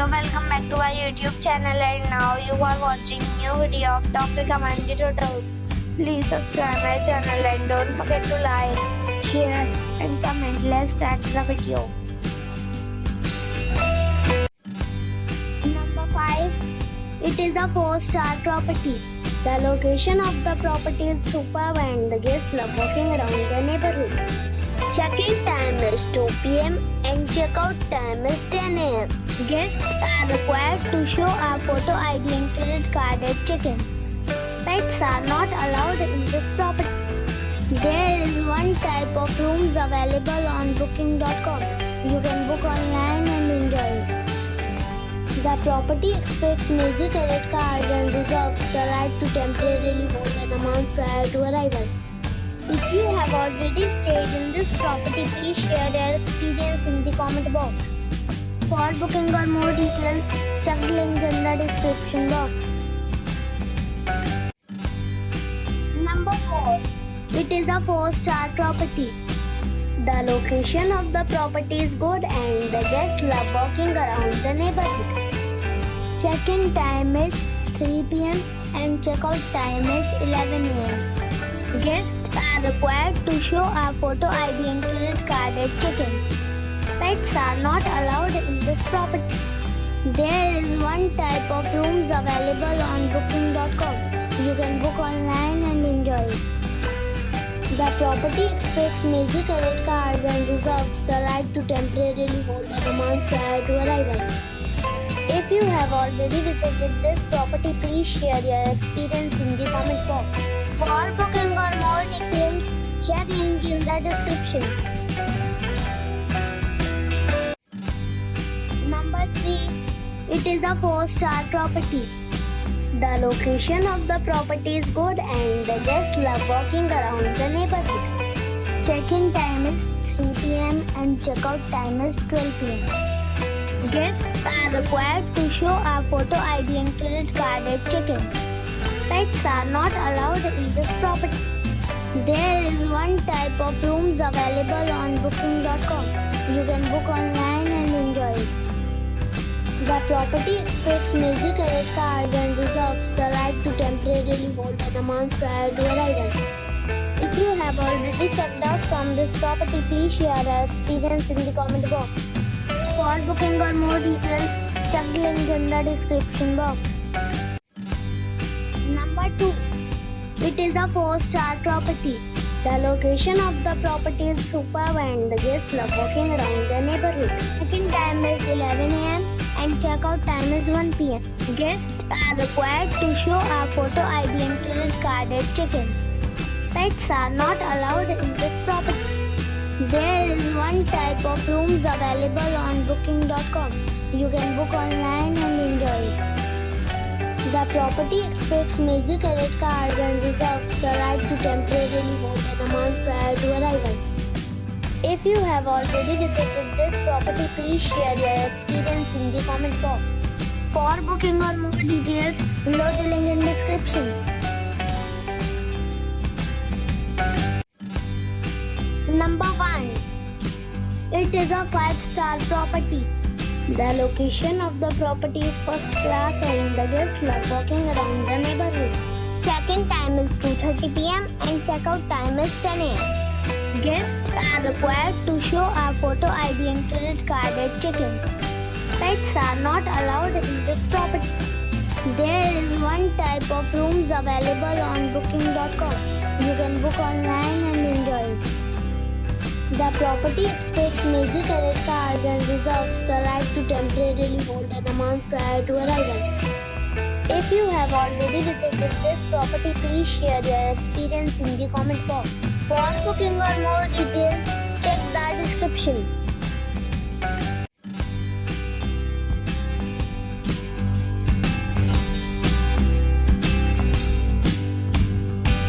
Hello, welcome back to our YouTube channel, and now you are watching new video of top recommended hotels. Please subscribe my channel and don't forget to like, share and comment. Let's start the video. Number 5. It is a 4-star property. The location of the property is superb and the guests love walking around the neighborhood. Check-in time is 2 p.m. and check-out time is 10 a.m. Guests are required to show a photo ID and credit card at check-in. Pets are not allowed in this property. There is one type of rooms available on booking.com. You can book online and enjoy it. The property expects major credit card and reserves the right to temporarily hold an amount prior to arrival. If you have already stayed in this property, please share your experience in the comment box. For booking or more details, check the link in the description box. Number 4. It is a 4-star property. The location of the property is good and the guests love walking around the neighborhood. Check-in time is 3 p.m. and check-out time is 11 a.m. Guests are required to show a photo ID and credit card at check-in. Pets are not allowed in this property. There is one type of rooms available on booking.com. You can book online and enjoy it. The property expects major credit card and reserves the right to temporarily hold an amount prior to arrival. If you have already visited this property, please share your experience in the comment box. For booking or more details, check link in the description. Number 3. It is a 4-star property. The location of the property is good and the guests love walking around the neighborhood. Check-in time is 3 p.m. and check-out time is 12 p.m. Guests are required to show a photo ID and credit card at check-in. Pets are not allowed in this property. There is one type of rooms available on booking.com. You can book online and enjoy it. The property expects major credit card and reserves the right to temporarily hold an amount prior to arrival. If you have already checked out from this property, please share your experience in the comment box. For booking or more details, check the link in the description box. Number 2. It is a 4-star property. The location of the property is superb and the guests love walking around the neighborhood. Check-in time is 11 a.m. and check-out time is 1 p.m. Guests are required to show a photo ID and credit card at check-in. Pets are not allowed in this property. There is one type of rooms available on booking.com. You can book online and enjoy it. The property expects major credit card and reserves the right to temporarily hold an amount prior to arrival. If you have already visited this property, please share your experience in the comment box. For booking or more details, below the link in description. Number 1. It is a 5-star property. The location of the property is first class and the guests love walking around the neighborhood. Check-in time is 2:30 p.m. and check-out time is 10 a.m. Guests are required to show a photo ID and credit card at check-in. Pets are not allowed in this property. There is one type of rooms available on booking.com. You can book online and enjoy it. The property expects major credit card and reserves the right to temporarily hold an amount prior to arrival. If you have already visited this property, please share your experience in the comment box. For booking or more details, check the description.